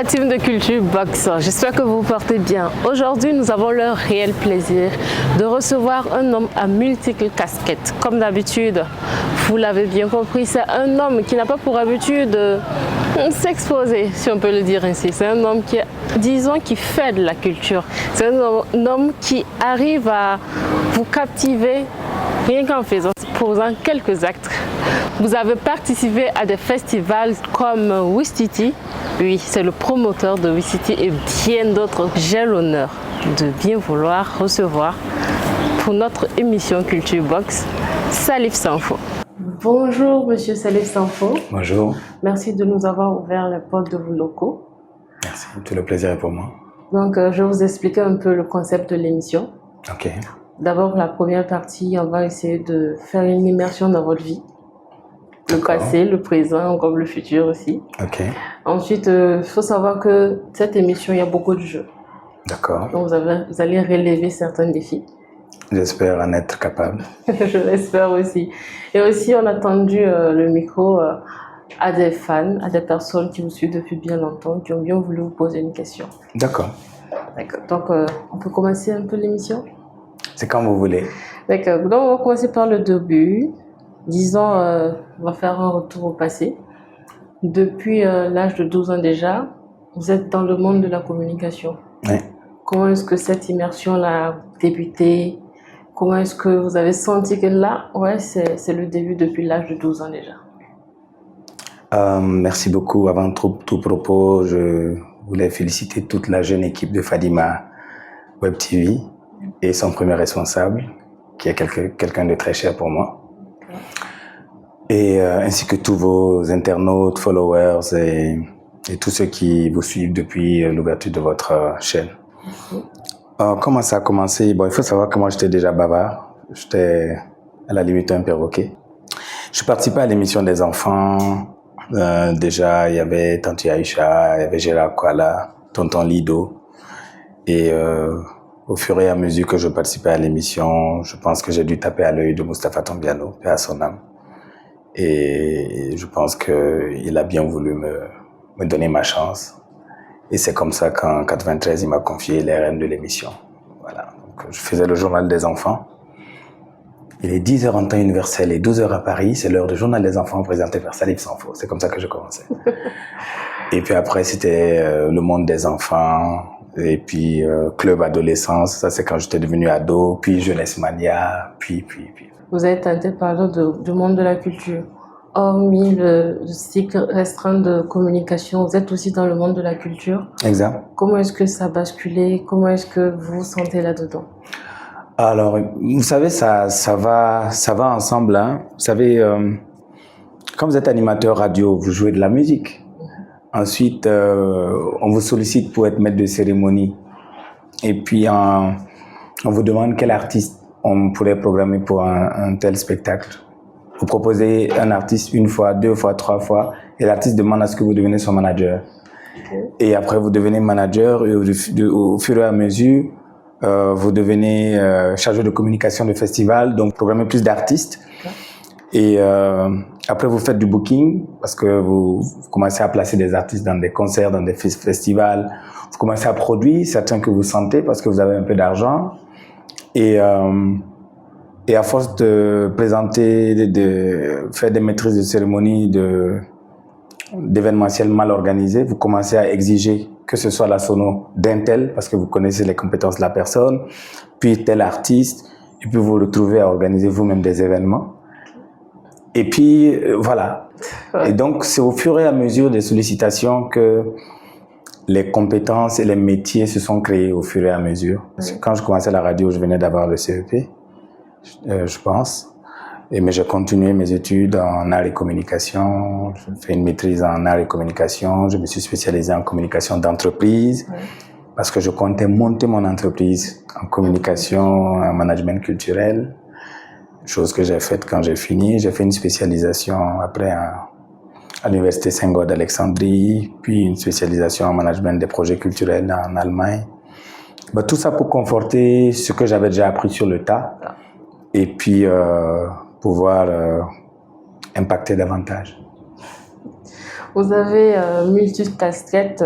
la team de Culture Box, j'espère que vous vous portez bien. Aujourd'hui, nous avons le réel plaisir de recevoir un homme à multiples casquettes. Comme d'habitude, vous l'avez bien compris, c'est un homme qui n'a pas pour habitude de s'exposer, si on peut le dire ainsi. C'est un homme qui, disons, qui fait de la culture. C'est un homme qui arrive à vous captiver rien qu'en posant quelques actes. Vous avez participé à des festivals comme Wistiti. Oui, c'est le promoteur de Wistiti et bien d'autres. J'ai l'honneur de bien vouloir recevoir pour notre émission Culture Box, Salif Sanfo. Bonjour Monsieur Salif Sanfo. Bonjour. Merci de nous avoir ouvert les portes de vos locaux. Merci, tout le plaisir est pour moi. Donc, je vais vous expliquer un peu le concept de l'émission. Ok. D'abord, la première partie, on va essayer de faire une immersion dans votre vie. Le passé, le présent, comme le futur aussi. Ok. Ensuite, il faut savoir que cette émission, il y a beaucoup de jeux. D'accord. Donc, vous allez relever certains défis. J'espère en être capable. Je l'espère aussi. Et aussi, on a tendu le micro à des fans, à des personnes qui vous suivent depuis bien longtemps, qui ont bien voulu vous poser une question. D'accord. D'accord. Donc, on peut commencer un peu l'émission? C'est quand vous voulez. D'accord. Donc, on va commencer par le début. Disons, on va faire un retour au passé. Depuis l'âge de 12 ans déjà, vous êtes dans le monde de la communication. Oui. Comment est-ce que cette immersion-là a débuté? Comment est-ce que vous avez senti que là, ouais, c'est le début depuis l'âge de 12 ans déjà? Merci beaucoup. Avant tout propos, je voulais féliciter toute la jeune équipe de Fadima Web TV et son premier responsable, qui est quelqu'un de très cher pour moi. Et ainsi que tous vos internautes, followers et tous ceux qui vous suivent depuis l'ouverture de votre chaîne. Comment ça a commencé? Bon, il faut savoir que moi j'étais déjà bavard. J'étais à la limite un perroquet. Je participais à l'émission des enfants. Déjà, il y avait Tante Aïcha, il y avait Gérard Kouala, Tonton Lido. Et au fur et à mesure que je participais à l'émission, je pense que j'ai dû taper à l'œil de Moustapha Tombiano, paix à son âme. Et je pense qu'il a bien voulu me donner ma chance. Et c'est comme ça qu'en 93, il m'a confié les rênes de l'émission. Voilà. Donc, je faisais le journal des enfants. Il est 10h en temps universel et 12h à Paris. C'est l'heure du journal des enfants présenté par Salif Sanfo. C'est comme ça que je commençais. Et puis après, c'était le monde des enfants. Et puis club adolescence. Ça, c'est quand j'étais devenu ado. Puis jeunesse mania. Puis. Vous êtes tenté par du monde de la culture. Hormis le cycle restreint de communication, vous êtes aussi dans le monde de la culture. Exact. Comment est-ce que ça a basculé? Comment est-ce que vous vous sentez là-dedans? Alors, vous savez, ça va ensemble. Hein. Vous savez, quand vous êtes animateur radio, vous jouez de la musique. Ensuite, on vous sollicite pour être maître de cérémonie. Et puis, on vous demande quel artiste on pourrait programmer pour un tel spectacle. Vous proposez un artiste une fois, deux fois, trois fois, et l'artiste demande à ce que vous deveniez son manager. Okay. Et après, vous devenez manager, et au fur et à mesure, vous devenez chargé de communication de festival, donc programmez plus d'artistes. Okay. Et après, vous faites du booking, parce que vous commencez à placer des artistes dans des concerts, dans des festivals. Vous commencez à produire, certains que vous sentez, parce que vous avez un peu d'argent. Et à force de présenter, de faire des maîtrises de cérémonie, d'événementiels mal organisés, vous commencez à exiger que ce soit la sono d'un tel, parce que vous connaissez les compétences de la personne, puis tel artiste, et puis vous vous retrouvez à organiser vous-même des événements. Et puis, voilà. Et donc, c'est au fur et à mesure des sollicitations que les compétences et les métiers se sont créés au fur et à mesure. Parce que quand je commençais la radio, je venais d'avoir le CEP. Je pense. Mais j'ai continué mes études en art et communication. J'ai fait une maîtrise en art et communication. Je me suis spécialisé en communication d'entreprise parce que je comptais monter mon entreprise en communication, en management culturel. Chose que j'ai faite quand j'ai fini. J'ai fait une spécialisation après à l'université Senghor d'Alexandrie, puis une spécialisation en management des projets culturels en Allemagne. Tout ça pour conforter ce que j'avais déjà appris sur le tas. Et puis pouvoir impacter davantage. Vous avez multiples casquettes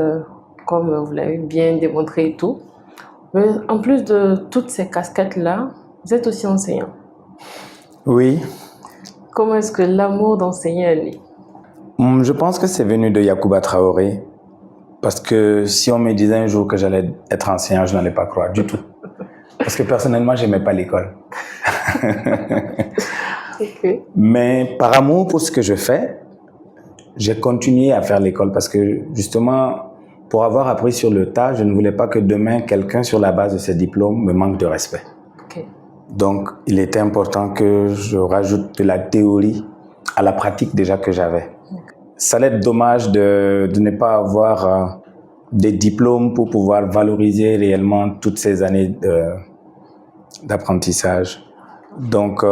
comme vous l'avez bien démontré et tout. Mais en plus de toutes ces casquettes-là, vous êtes aussi enseignant. Oui. Comment est-ce que l'amour d'enseigner est né? Je pense que c'est venu de Yacouba Traoré. Parce que si on me disait un jour que j'allais être enseignant, je n'allais pas croire du tout. Parce que personnellement, je n'aimais pas l'école. Okay. Mais par amour pour ce que je fais, j'ai continué à faire l'école parce que justement, pour avoir appris sur le tas, je ne voulais pas que demain, quelqu'un sur la base de ses diplômes me manque de respect. Okay. Donc, il était important que je rajoute de la théorie à la pratique déjà que j'avais. Ça allait être dommage de ne pas avoir des diplômes pour pouvoir valoriser réellement toutes ces années d'apprentissage. Donc,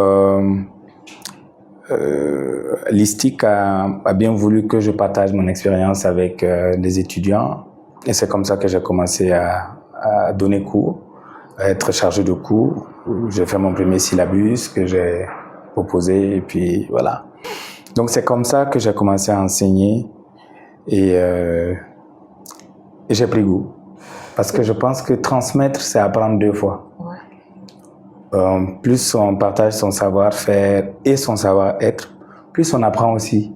l'ISTIC a bien voulu que je partage mon expérience avec les étudiants. Et c'est comme ça que j'ai commencé à donner cours, à être chargé de cours. J'ai fait mon premier syllabus que j'ai proposé et puis voilà. Donc c'est comme ça que j'ai commencé à enseigner et j'ai pris goût. Parce que je pense que transmettre, c'est apprendre deux fois. Ouais. Plus on partage son savoir-faire et son savoir-être, plus on apprend aussi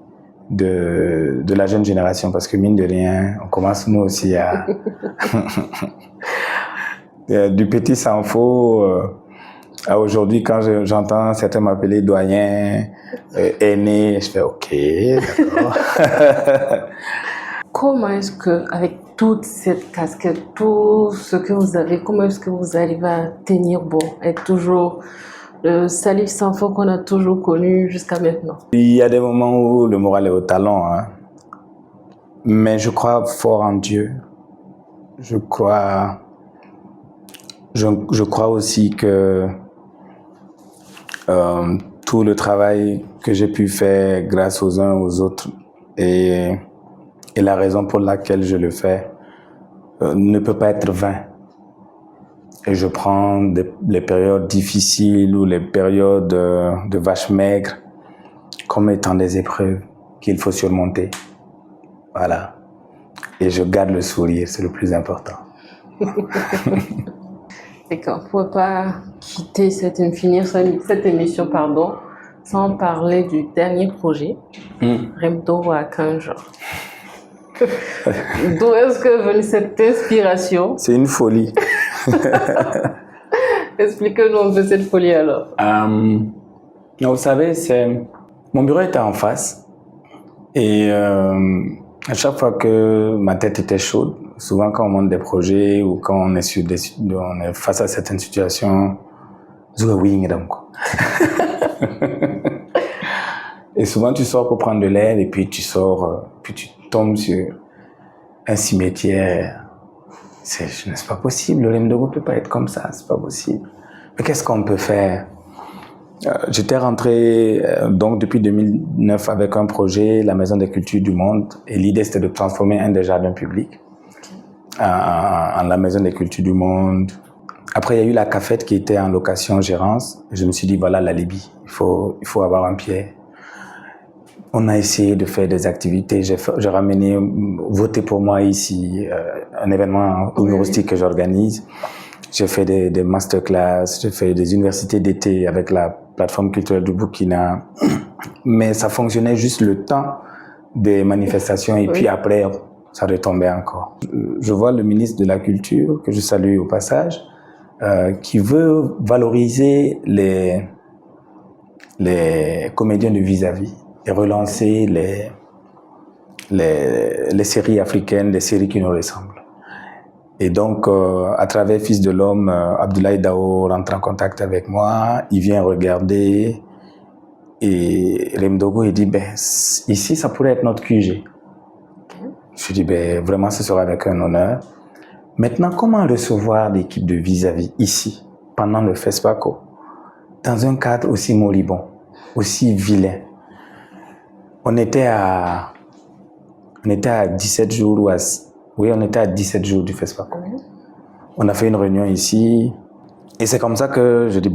de la jeune génération. Parce que mine de rien, on commence nous aussi à... du petit sans faux... Aujourd'hui, quand j'entends certains m'appeler doyen, aîné, je fais OK, d'accord. Comment est-ce que, avec toute cette casquette, tout ce que vous avez, comment est-ce que vous arrivez à tenir bon, être toujours le Salif Sanfo qu'on a toujours connu jusqu'à maintenant? Il y a des moments où le moral est au talon, hein. Mais je crois fort en Dieu. Je crois aussi que tout le travail que j'ai pu faire grâce aux uns aux autres et la raison pour laquelle je le fais ne peut pas être vain. Et je prends les périodes difficiles ou les périodes de vaches maigres comme étant des épreuves qu'il faut surmonter. Voilà. Et je garde le sourire, c'est le plus important. D'accord, on ne peut pas finir cette émission sans parler du dernier projet, Remdoro à Kanjo. D'où est-ce que venue cette inspiration? C'est une folie. Expliquez-nous un peu cette folie alors. Vous savez, mon bureau était en face et à chaque fois que ma tête était chaude, souvent quand on monte des projets ou quand on est face à certaines situations, et souvent tu sors pour prendre de l'air et puis tu sors, puis tu tombes sur un cimetière. C'est pas possible, le Remdoro ne peut pas être comme ça, c'est pas possible. Mais qu'est-ce qu'on peut faire? J'étais rentré donc depuis 2009 avec un projet, la Maison des Cultures du Monde, et l'idée c'était de transformer un des jardins publics en la Maison des Cultures du Monde. Après il y a eu la cafette qui était en location-gérance, je me suis dit voilà la Libye, il faut avoir un pied. On a essayé de faire des activités, j'ai ramené Voter pour moi ici, un événement humoristique que j'organise. J'ai fait des masterclass, j'ai fait des universités d'été avec la plateforme culturelle du Burkina. Mais ça fonctionnait juste le temps des manifestations et puis après, ça retombait encore. Je vois le ministre de la Culture, que je salue au passage, qui veut valoriser les comédiens de vis-à-vis et relancer les séries africaines, les séries qui nous ressemblent. Et donc, à travers Fils de l'Homme, Abdoulaye Dao rentre en contact avec moi, il vient regarder et Remdoro, il dit, ici, ça pourrait être notre QG. Je dis, vraiment, ce sera avec un honneur. Maintenant, comment recevoir l'équipe de vis-à-vis ici, pendant le FESPACO, dans un cadre aussi moribond, aussi vilain? On était à 17 jours ou on était à 17 jours du FESPACO. On a fait une réunion ici. Et c'est comme ça que je dis,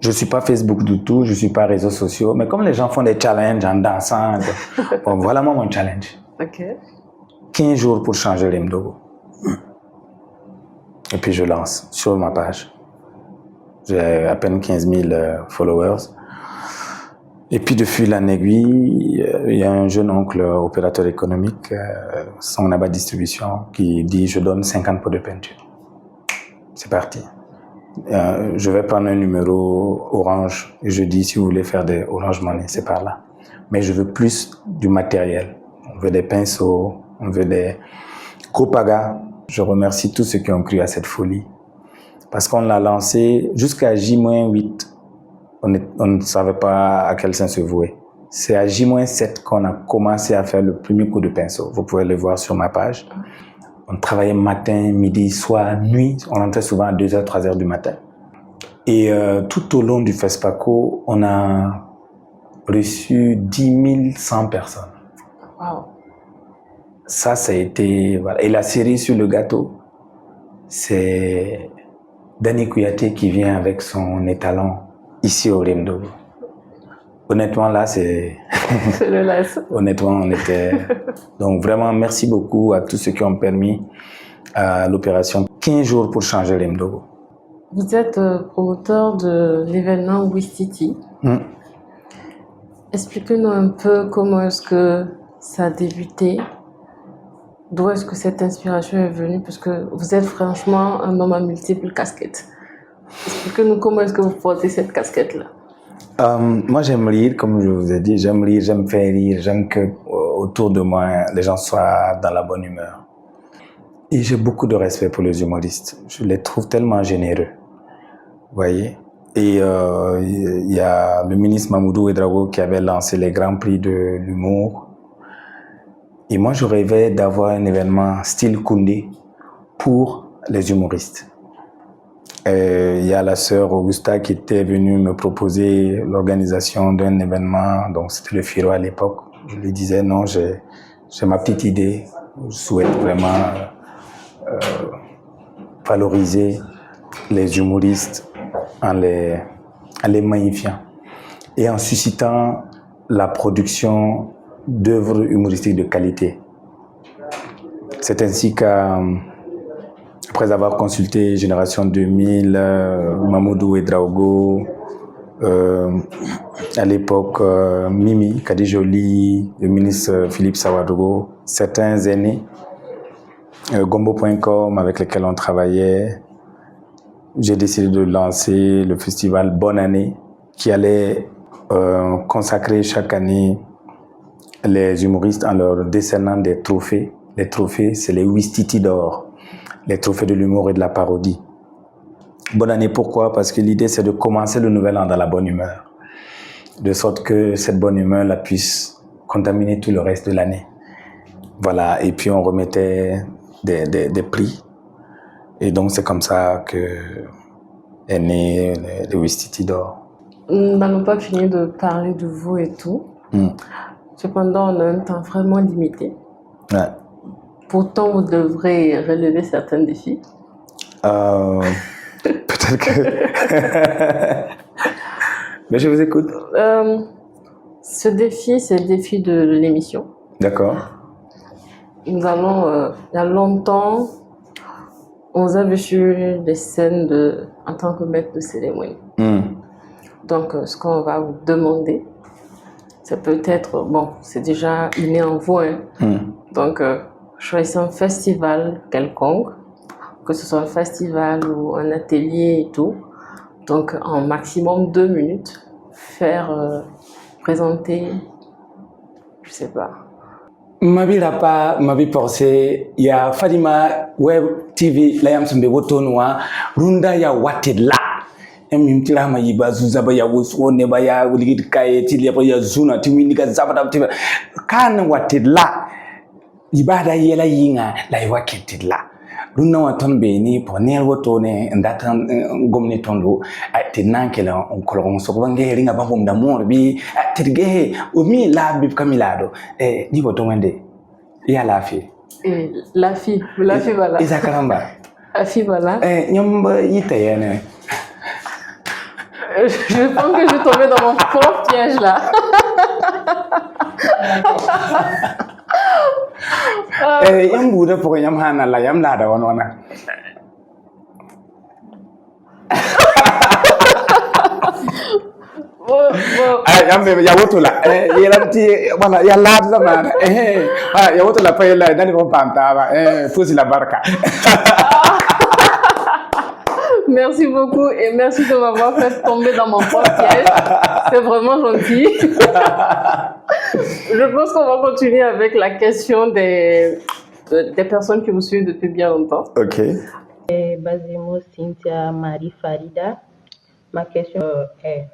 je ne suis pas Facebook du tout, je ne suis pas réseaux sociaux. Mais comme les gens font des challenges en dansant, voilà moi mon challenge. 15 jours pour changer l'Imdogo. Et puis je lance sur ma page. J'ai à peine 15 000 followers. Et puis de fil en aiguille, il y a un jeune oncle opérateur économique, son abat distribution, qui dit je donne 50 pots de peinture. C'est parti. Je vais prendre un numéro Orange et je dis si vous voulez faire des Orange Money, c'est par là. Mais je veux plus du matériel. On veut des pinceaux, on veut des copagas. Je remercie tous ceux qui ont cru à cette folie. Parce qu'on l'a lancé jusqu'à J-8. On ne savait pas à quel sens se vouer. C'est à J-7 qu'on a commencé à faire le premier coup de pinceau. Vous pouvez le voir sur ma page. On travaillait matin, midi, soir, nuit. On rentrait souvent à 2h, 3h du matin. Et tout au long du FESPACO, on a reçu 10 100 personnes. Wow. Ça a été... Voilà. Et la cerise sur le gâteau, c'est Danny Kouyaté qui vient avec son étalon ici au Rimdogo. Honnêtement, là, c'est le lasse. Honnêtement, on était... Donc, vraiment, merci beaucoup à tous ceux qui ont permis à l'opération 15 jours pour changer Rimdogo. Vous êtes promoteur de l'événement Wistiti. Expliquez-nous un peu comment est-ce que ça a débuté. D'où est-ce que cette inspiration est venue? Parce que vous êtes franchement un homme à multiples casquettes. Expliquez-nous comment est-ce que vous portez cette casquette-là. Moi, j'aime rire, comme je vous ai dit. J'aime rire, j'aime faire rire. J'aime que autour de moi, les gens soient dans la bonne humeur. Et j'ai beaucoup de respect pour les humoristes. Je les trouve tellement généreux. Vous voyez? Et il y a le ministre Mamoudou Ouedraogo qui avait lancé les Grands Prix de l'humour. Et moi, je rêvais d'avoir un événement style Koundé pour les humoristes. Il y a la sœur Augusta qui était venue me proposer l'organisation d'un événement, donc c'était le FIRO à l'époque. Je lui disais non, j'ai ma petite idée. Je souhaite vraiment valoriser les humoristes en les magnifiant et en suscitant la production d'œuvres humoristiques de qualité. C'est ainsi qu'après avoir consulté Génération 2000, Mamoudou Ouedraogo, à l'époque Mimi, Kadi Joly, le ministre Philippe Sawadogo, certains aînés, Gombo.com avec lesquels on travaillait, j'ai décidé de lancer le festival Bonne Année qui allait consacrer chaque année les humoristes en leur décernant des trophées. Les trophées, c'est les Wistiti d'or, les trophées de l'humour et de la parodie. Bonne année, pourquoi? Parce que l'idée, c'est de commencer le nouvel an dans la bonne humeur, de sorte que cette bonne humeur la puisse contaminer tout le reste de l'année. Voilà, et puis on remettait des prix. Et donc, c'est comme ça que est né le Wistiti d'or. Nous n'allons pas finir de parler de vous et tout. Cependant, on a un temps vraiment limité. Ouais. Pourtant, vous devrez relever certains défis. Peut-être que... Mais je vous écoute. Ce défi, c'est le défi de l'émission. D'accord. Nous allons, il y a longtemps, on vous a vu sur les scènes en tant que maître de cérémonie. Donc, ce qu'on va vous demander, c'est peut-être, bon, c'est déjà inné en vous, hein. Donc, choisissez un festival quelconque, que ce soit un festival ou un atelier et tout. Donc, en maximum 2 minutes, présenter, je sais pas. Mabi rapa, mabi porse, ya Fadima Web TV, la yamsumbe wotonwa, runda ya watid la. Mimtila ma yiba zuzaba ya wusone ba ya wuligid kaye tilia ba ya zuna tiwiniga zabada tiba kana watid la. Ibada yela yinga la iwakitid la. Runda waton be ni ponel wotone ndatan gomni tondo tinankela on kolon so bange ringa ba bom da mor bi tirge o mi la bi kamilado ni woton wende ya lafi Lafi voilà isa karamba Lafi voilà nyamba yitayene. Je pense que je vais tomber dans mon propre piège là. Yam buda pour yam hana la yam la da wana. Yam be ya woto la. Yeranti wala ya la zamana. Ya woto la pay la dani ko panta ba. Fusi la barka. Merci beaucoup et merci de m'avoir fait tomber dans mon propre piège. C'est vraiment gentil. Je pense qu'on va continuer avec la question des personnes qui vous suivent depuis bien longtemps. Ok. Basimo Cynthia Marie Farida. Ma question est,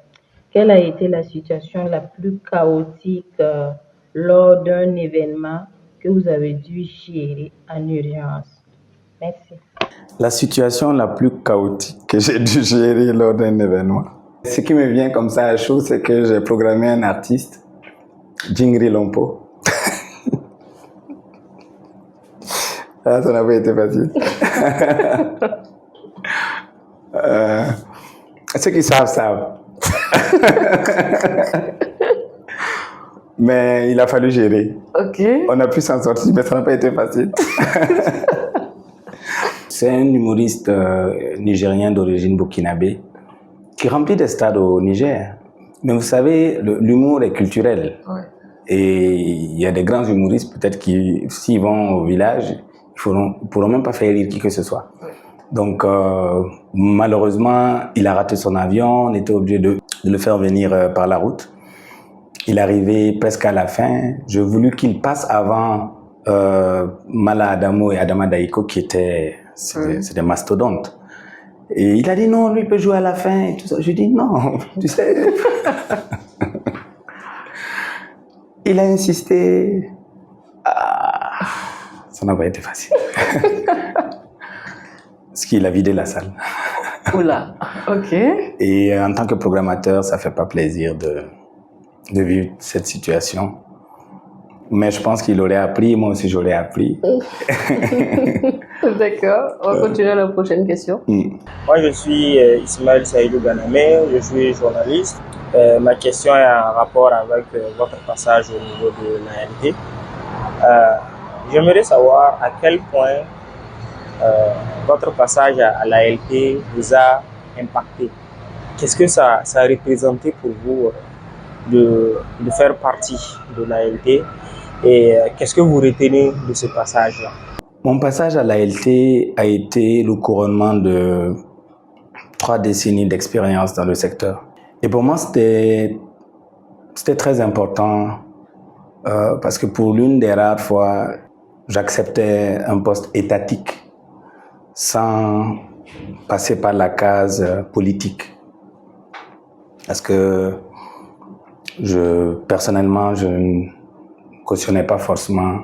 quelle a été la situation la plus chaotique lors d'un événement que vous avez dû gérer en urgence? Merci. La situation la plus chaotique que j'ai dû gérer lors d'un événement. Ce qui me vient comme ça à chaud, c'est que j'ai programmé un artiste, Jingri Lompo. Ah, ça n'a pas été facile. Ceux qui savent, savent. Mais il a fallu gérer. Ok. On a pu s'en sortir, mais ça n'a pas été facile. C'est un humoriste nigérien d'origine burkinabé qui remplit des stades au Niger. Mais vous savez, l'humour est culturel. Ouais. Et il y a des grands humoristes, peut-être, qui, s'ils vont au village, ils ne pourront même pas faire rire qui que ce soit. Ouais. Donc, malheureusement, il a raté son avion. On était obligé de le faire venir par la route. Il est arrivé presque à la fin. J'ai voulu qu'il passe avant Mala Adamo et Adama Daiko, qui étaient c'est des mastodontes. Et il a dit non, lui il peut jouer à la fin et tout ça. Je dis non, tu sais. Il a insisté. Ça n'a pas été facile. Parce qu'il a vidé la salle. Oula, ok. Et en tant que programmateur, ça fait pas plaisir de vivre cette situation. Mais je pense qu'il aurait appris, moi aussi j'aurais appris. D'accord, on va continuer à la prochaine question. Moi je suis Ismaël Saïdou Ganamé, je suis journaliste. Ma question est en rapport avec votre passage au niveau de l'ANT. J'aimerais savoir à quel point votre passage à l'ALT vous a impacté. Qu'est-ce que ça a représenté pour vous de faire partie de l'ALT? Et qu'est-ce que vous retenez de ce passage-là? Mon passage à l'ALT a été le couronnement de 3 décennies d'expérience dans le secteur. Et pour moi, c'était très important parce que pour l'une des rares fois, j'acceptais un poste étatique sans passer par la case politique. Parce que personnellement, je ne cautionnais pas forcément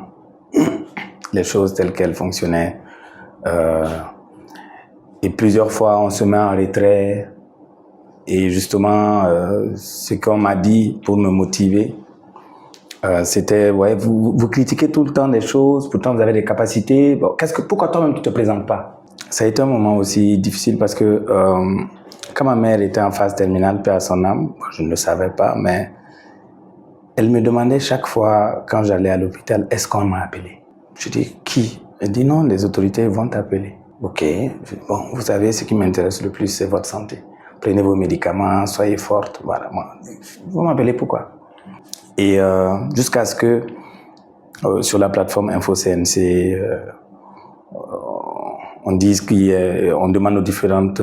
les choses telles qu'elles fonctionnaient. Et plusieurs fois, on se met en retrait. Et justement, ce qu'on m'a dit pour me motiver, c'était, ouais, vous critiquez tout le temps des choses, pourtant vous avez des capacités. Bon, pourquoi toi-même tu ne te présentes pas? Ça a été un moment aussi difficile parce que quand ma mère était en phase terminale, paix à son âme, je ne le savais pas, mais elle me demandait chaque fois, quand j'allais à l'hôpital, est-ce qu'on m'a appelé? Je dis, qui? Elle dit, non, les autorités vont t'appeler. Ok, bon, vous savez, ce qui m'intéresse le plus, c'est votre santé. Prenez vos médicaments, soyez forte, voilà. Vous m'appelez pourquoi? Et jusqu'à ce que, sur la plateforme InfoCNC, on dise qu'on demande aux différentes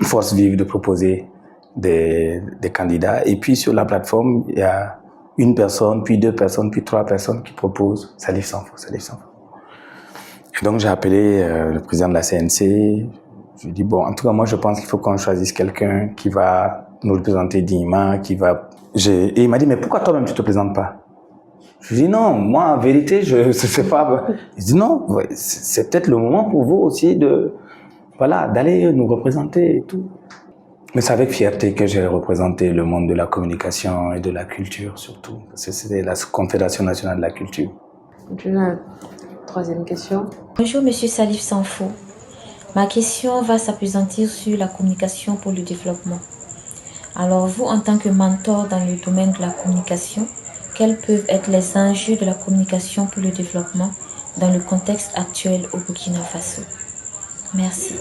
forces vives de proposer des candidats. Et puis sur la plateforme, il y a une personne, puis 2 personnes, puis 3 personnes qui proposent Salif Sanfo, Salif Sanfo. Et donc j'ai appelé le président de la CNC. Je lui ai dit, bon, en tout cas, moi je pense qu'il faut qu'on choisisse quelqu'un qui va nous représenter dignement, Et il m'a dit, mais pourquoi toi-même tu te présentes pas? Je lui ai dit, non, moi en vérité, je ne sais pas. Il dit, non, c'est peut-être le moment pour vous aussi d'aller nous représenter et tout. Mais c'est avec fierté que j'ai représenté le monde de la communication et de la culture surtout. Parce que c'était la Confédération nationale de la culture. Une troisième question. Bonjour Monsieur Salif Sanfo. Ma question va s'appesantir sur la communication pour le développement. Alors vous, en tant que mentor dans le domaine de la communication, quels peuvent être les enjeux de la communication pour le développement dans le contexte actuel au Burkina Faso? Merci.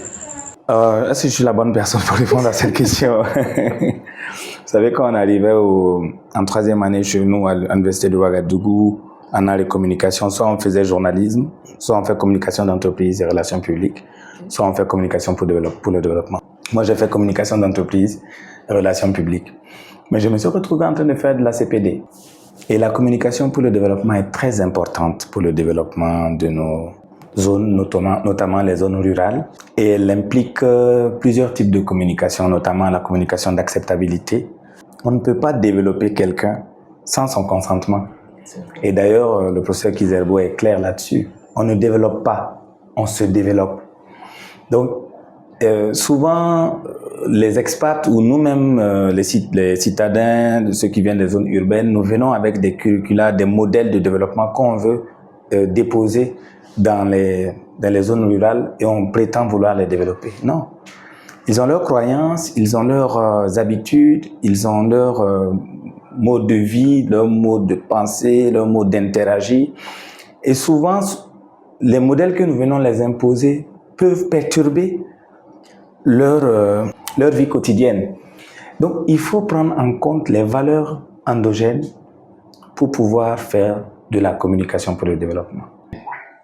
Est-ce que je suis la bonne personne pour répondre à cette question? Vous savez, quand on arrivait en troisième année chez nous à l'université de Ouagadougou, en art et communication, soit on faisait journalisme, soit on fait communication d'entreprise et relations publiques, soit on fait communication pour le développement. Moi, j'ai fait communication d'entreprise et relations publiques. Mais je me suis retrouvé en train de faire de la CPD. Et la communication pour le développement est très importante pour le développement de nos zones, notamment les zones rurales. Et elle implique plusieurs types de communication, notamment la communication d'acceptabilité. On ne peut pas développer quelqu'un sans son consentement. Et d'ailleurs, le professeur Kizerbo est clair là-dessus. On ne développe pas, on se développe. Donc, souvent, les expats ou nous-mêmes, les citadins, ceux qui viennent des zones urbaines, nous venons avec des curricula, des modèles de développement qu'on veut déposer dans les zones rurales et on prétend vouloir les développer. Non. Ils ont leurs croyances, ils ont leurs habitudes, ils ont leur mode de vie, leur mode de pensée, leur mode d'interagir. Et souvent, les modèles que nous venons les imposer peuvent perturber leur vie quotidienne. Donc, il faut prendre en compte les valeurs endogènes pour pouvoir faire de la communication pour le développement.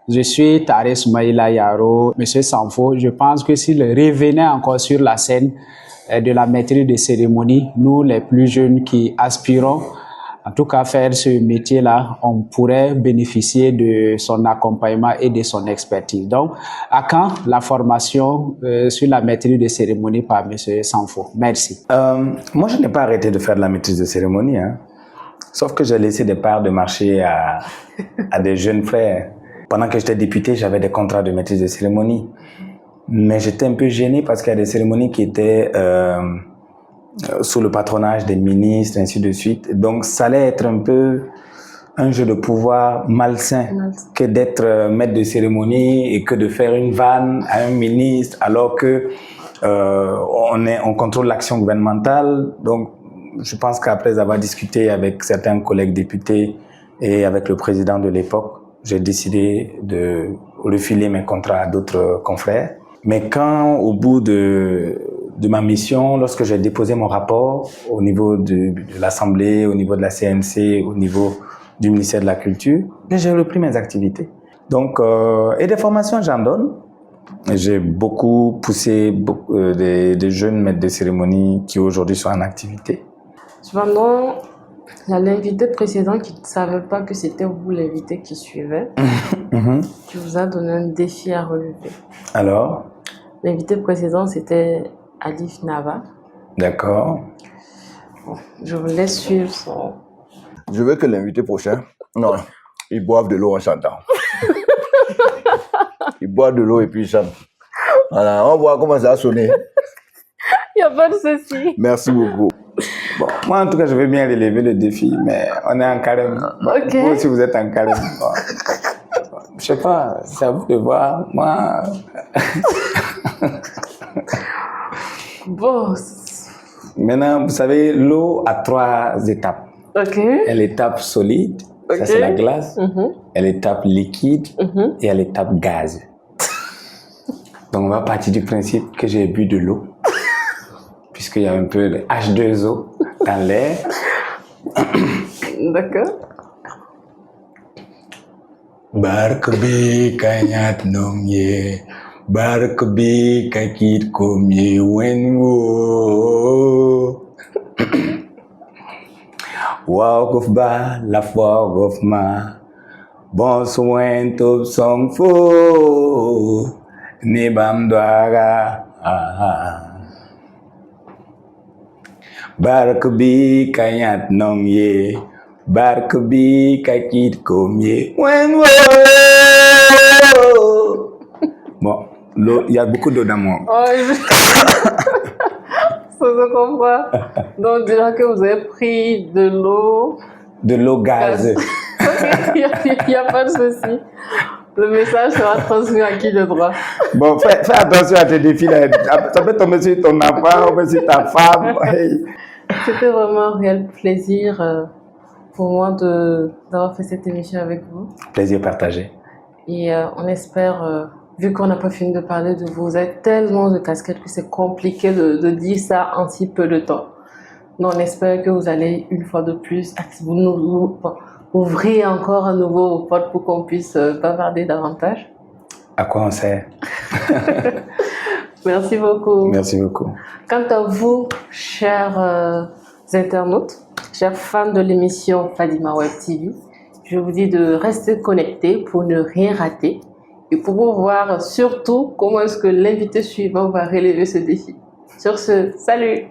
Je suis Taré Soumaïla Yaro, Monsieur Sanfo. Je pense que s'il revenait encore sur la scène de la maîtrise de cérémonie, nous les plus jeunes qui aspirons en tout cas faire ce métier-là, on pourrait bénéficier de son accompagnement et de son expertise. Donc, à quand la formation sur la maîtrise de cérémonie par Monsieur Sanfo? Merci. Moi, je n'ai pas arrêté de faire de la maîtrise de cérémonie, hein. Sauf que j'ai laissé des parts de marché à des jeunes frères. Pendant que j'étais député, j'avais des contrats de maîtrise de cérémonie. Mais j'étais un peu gêné parce qu'il y a des cérémonies qui étaient sous le patronage des ministres, ainsi de suite. Donc, ça allait être un peu un jeu de pouvoir malsain que d'être maître de cérémonie et que de faire une vanne à un ministre alors que on contrôle l'action gouvernementale. Donc, je pense qu'après avoir discuté avec certains collègues députés et avec le président de l'époque, j'ai décidé de refiler mes contrats à d'autres confrères. Mais quand, au bout de ma mission, lorsque j'ai déposé mon rapport au niveau de l'Assemblée, au niveau de la CNC, au niveau du ministère de la Culture, j'ai repris mes activités. Donc, et des formations, j'en donne. J'ai beaucoup poussé des jeunes maîtres de cérémonie qui aujourd'hui sont en activité. Cependant, il y a l'invité précédent qui ne savait pas que c'était vous l'invité qui suivait, qui vous a donné un défi à relever. Alors? L'invité précédent, c'était Alif Nava. D'accord. Bon, je vous laisse suivre son... Je veux que l'invité prochain, non, il boive de l'eau en chantant. Il boit de l'eau et puis il chante. Voilà, on voit comment ça a sonné. Il n'y a pas de souci. Merci beaucoup. Bon, moi, en tout cas, je vais bien relever le défi, mais on est en carême. Ok. Vous aussi, vous êtes en carême. Bon. Je sais pas, c'est à vous de voir. Moi... Bon. Maintenant, vous savez, l'eau a 3 étapes. Ok. Il y a l'étape solide, ça c'est la glace. Il y a l'étape liquide et il y a l'étape gaz. Donc, on va partir du principe que j'ai bu de l'eau, puisqu'il y a un peu de H2O dans l'air. D'accord. Barkabi kanyat nomye, barkabi kakit komye wenwo. Walk of ba, la fog of ma, bon soin top song fo, ne bam doaga. Barkabi kanyat nomye. Barkabi kakit komye wenwo. Bon, l'eau, il y a beaucoup d'eau dans mon... Oh, ça se comprend. Donc, on dirait que vous avez pris de l'eau. De l'eau gaz. Il n'y a pas de souci. Le message sera transmis à qui de droit. Bon, fais attention à tes défis là. Ça peut tomber sur ton enfant, ou sur ta femme. Hey. C'était vraiment un réel plaisir pour moi d'avoir fait cette émission avec vous. Plaisir partagé. Et on espère, vu qu'on n'a pas fini de parler de vous, vous avez tellement de casquettes que c'est compliqué de dire ça en si peu de temps. Donc on espère que vous allez, une fois de plus, nous ouvrir encore à nouveau vos portes pour qu'on puisse bavarder davantage. À quoi on sert? Merci beaucoup. Merci beaucoup. Quant à vous, chers internautes, chers fans de l'émission Fadima Web TV, je vous dis de rester connectés pour ne rien rater et pour voir surtout comment est-ce que l'invité suivant va relever ce défi. Sur ce, salut!